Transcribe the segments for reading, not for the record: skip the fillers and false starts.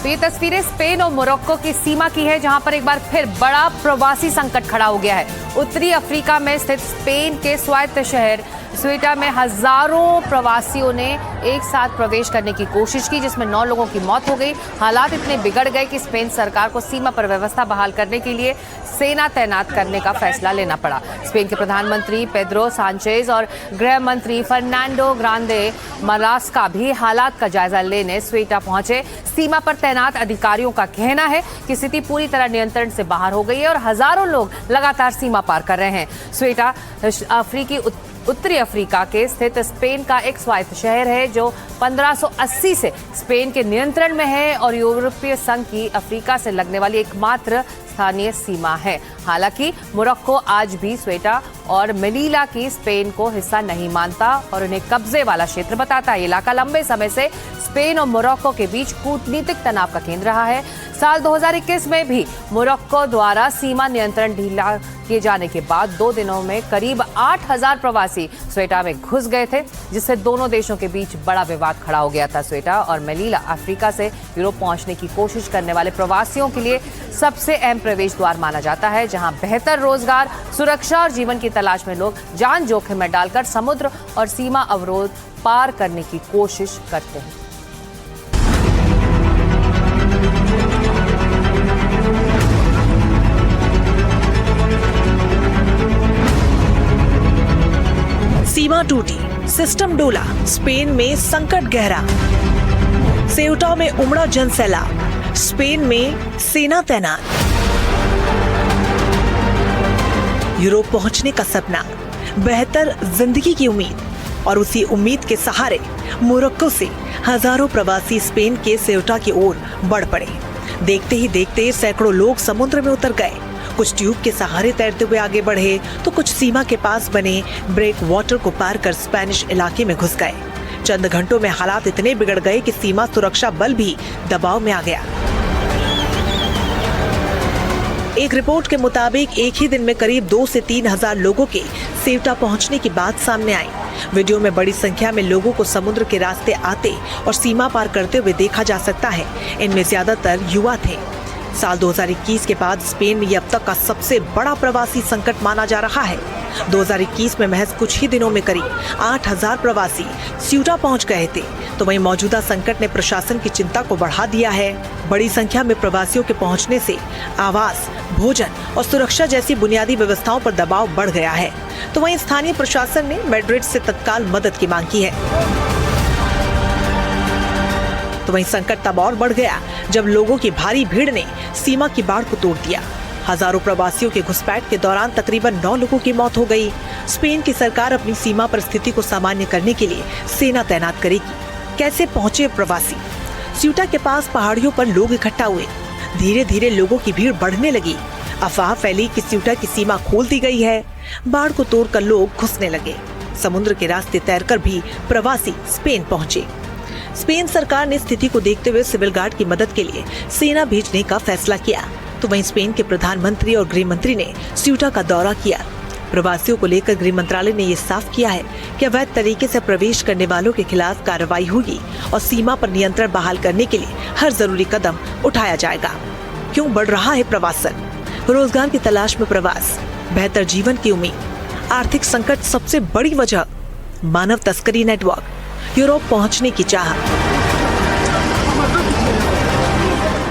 तो ये तस्वीरें स्पेन और मोरक्को की सीमा की है, जहां पर एक बार फिर बड़ा प्रवासी संकट खड़ा हो गया है। उत्तरी अफ्रीका में स्थित स्पेन के स्वायत्त शहर स्यूटा में हजारों प्रवासियों ने एक साथ प्रवेश करने की कोशिश की, जिसमें 9 लोगों की मौत हो गई। हालात इतने बिगड़ गए कि स्पेन सरकार को सीमा पर व्यवस्था बहाल करने के लिए सेना तैनात करने का फैसला लेना पड़ा। स्पेन के प्रधानमंत्री पेड्रो सांचेज और गृह मंत्री फर्नांडो ग्रांडे मार्लास्का भी हालात का जायजा लेने स्यूटा पहुंचे। सीमा पर तैनात अधिकारियों का कहना है कि स्थिति पूरी तरह नियंत्रण से बाहर हो गई है और हजारों लोग लगातार सीमा पार कर रहे हैं। स्यूटा उत्तरी अफ्रीका के स्थित स्पेन का एक स्वायत्त शहर है, जो 1580 से स्पेन के नियंत्रण में है और यूरोपीय संघ की अफ्रीका से लगने वाली एकमात्र स्थानीय सीमा है। हालांकि मोरक्को आज भी स्यूटा और मेलिला की स्पेन को हिस्सा नहीं मानता और उन्हें कब्जे वाला क्षेत्र बताता है। इलाका लंबे समय से स्पेन और मोरक्को के बीच कूटनीतिक तनाव का केंद्र रहा है। साल 2021 में भी मोरक्को द्वारा सीमा नियंत्रण ढीला किए जाने के बाद 2 दिनों में करीब 8000 प्रवासी स्यूटा में घुस गए थे, जिससे दोनों देशों के बीच बड़ा विवाद खड़ा हो गया था। स्यूटा और मेलिला अफ्रीका से यूरोप पहुंचने की कोशिश करने वाले प्रवासियों के लिए सबसे अहम प्रवेश द्वार माना जाता है, जहां बेहतर रोजगार, सुरक्षा और जीवन की तलाश में लोग जान जोखिम में डालकर समुद्र और सीमा अवरोध पार करने की कोशिश करते हैं। सीमा टूटी, सिस्टम डोला, स्पेन में संकट गहरा। सेउटा में उमड़ा जनसैलाब, स्पेन में सेना तैनात। यूरोप पहुंचने का सपना, बेहतर जिंदगी की उम्मीद और उसी उम्मीद के सहारे मोरक्को से हजारों प्रवासी स्पेन के सेउटा की ओर बढ़ पड़े। देखते ही देखते सैकड़ों लोग समुद्र में उतर गए। कुछ ट्यूब के सहारे तैरते हुए आगे बढ़े तो कुछ सीमा के पास बने ब्रेक वाटर को पार कर स्पेनिश इलाके में घुस गए। चंद घंटों में हालात इतने बिगड़ गए कि सीमा सुरक्षा बल भी दबाव में आ गया। एक रिपोर्ट के मुताबिक एक ही दिन में करीब 2 से 3 हजार लोगों के सेउटा पहुंचने की बात सामने आई। वीडियो में बड़ी संख्या में लोगों को समुद्र के रास्ते आते और सीमा पार करते हुए देखा जा सकता है। इनमें ज्यादातर युवा थे। साल 2021 के बाद स्पेन में अब तक का सबसे बड़ा प्रवासी संकट माना जा रहा है। 2021 में महज कुछ ही दिनों में करीब 8000 प्रवासी स्यूटा पहुंच गए थे। तो वहीं मौजूदा संकट ने प्रशासन की चिंता को बढ़ा दिया है। बड़ी संख्या में प्रवासियों के पहुंचने से आवास, भोजन और सुरक्षा जैसी बुनियादी व्यवस्थाओं पर दबाव बढ़ गया है। तो वहीं स्थानीय प्रशासन ने मैड्रिड से तत्काल मदद की मांग की है। तो वहीं संकट तब और बढ़ गया जब लोगों की भारी भीड़ ने सीमा की बाड़ को तोड़ दिया। हजारों प्रवासियों के घुसपैठ के दौरान तकरीबन 9 लोगों की मौत हो गई। स्पेन की सरकार अपनी सीमा पर स्थिति को सामान्य करने के लिए सेना तैनात करेगी। कैसे पहुंचे प्रवासी? स्यूटा के पास पहाड़ियों पर लोग इकट्ठा हुए। धीरे धीरे लोगों की भीड़ बढ़ने लगी। अफवाह फैली कि स्यूटा की सीमा खोल दी गई है। बाढ़ को तोड़कर लोग घुसने लगे। समुद्र के रास्ते तैरकर भी प्रवासी स्पेन पहुंचे। स्पेन सरकार ने स्थिति को देखते हुए सिविल गार्ड की मदद के लिए सेना भेजने का फैसला किया। तो वहीं स्पेन के प्रधानमंत्री और गृह मंत्री ने स्यूटा का दौरा किया। प्रवासियों को लेकर गृह मंत्रालय ने ये साफ किया है कि अवैध तरीके से प्रवेश करने वालों के खिलाफ कार्रवाई होगी और सीमा पर नियंत्रण बहाल करने के लिए हर जरूरी कदम उठाया जाएगा। क्यों बढ़ रहा है प्रवासन? रोजगार की तलाश में प्रवास, बेहतर जीवन की उम्मीद, आर्थिक संकट सबसे बड़ी वजह, मानव तस्करी नेटवर्क, यूरोप पहुंचने की चाह।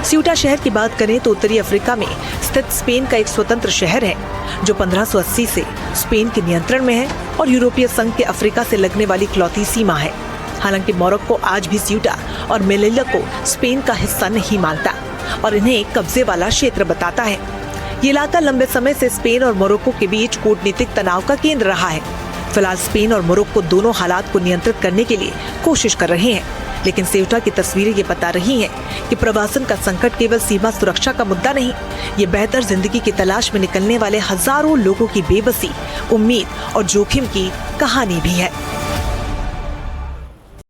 स्यूटा शहर की बात करें तो उत्तरी अफ्रीका में स्थित स्पेन का एक स्वतंत्र शहर है, जो 1580 से स्पेन के नियंत्रण में है और यूरोपीय संघ के अफ्रीका से लगने वाली इकलौती सीमा है। हालांकि मोरक्को आज भी स्यूटा और मेलिला को स्पेन का हिस्सा नहीं मानता और इन्हें कब्जे वाला क्षेत्र बताता है। ये इलाका लंबे समय से स्पेन और मोरक्को के बीच कूटनीतिक तनाव का केंद्र रहा है। फिलहाल स्पेन और मोरक्को दोनों हालात को नियंत्रित करने के लिए कोशिश कर रहे हैं, लेकिन सेउटा की तस्वीरें ये बता रही हैं कि प्रवासन का संकट केवल सीमा सुरक्षा का मुद्दा नहीं, ये बेहतर जिंदगी की तलाश में निकलने वाले हजारों लोगों की बेबसी, उम्मीद और जोखिम की कहानी भी है।